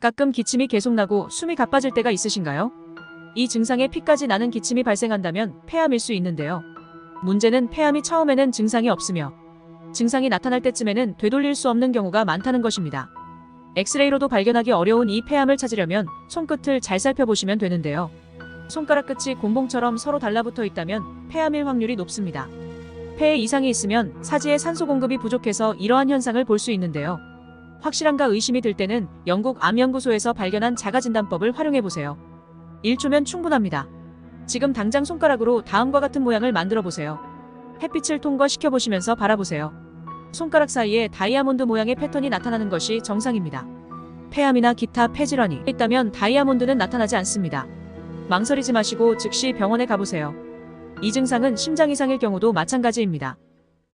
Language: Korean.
가끔 기침이 계속 나고 숨이 가빠질 때가 있으신가요? 이 증상에 피까지 나는 기침이 발생한다면 폐암일 수 있는데요. 문제는 폐암이 처음에는 증상이 없으며 증상이 나타날 때쯤에는 되돌릴 수 없는 경우가 많다는 것입니다. 엑스레이로도 발견하기 어려운 이 폐암을 찾으려면 손끝을 잘 살펴보시면 되는데요. 손가락 끝이 곤봉처럼 서로 달라붙어 있다면 폐암일 확률이 높습니다. 폐에 이상이 있으면 사지에 산소 공급이 부족해서 이러한 현상을 볼 수 있는데요. 확실한가 의심이 들 때는 영국 암연구소에서 발견한 자가진단법을 활용해보세요. 1초면 충분합니다. 지금 당장 손가락으로 다음과 같은 모양을 만들어 보세요. 햇빛을 통과시켜보시면서 바라보세요. 손가락 사이에 다이아몬드 모양의 패턴이 나타나는 것이 정상입니다. 폐암이나 기타 폐질환이 있다면 다이아몬드는 나타나지 않습니다. 망설이지 마시고 즉시 병원에 가보세요. 이 증상은 심장 이상일 경우도 마찬가지입니다.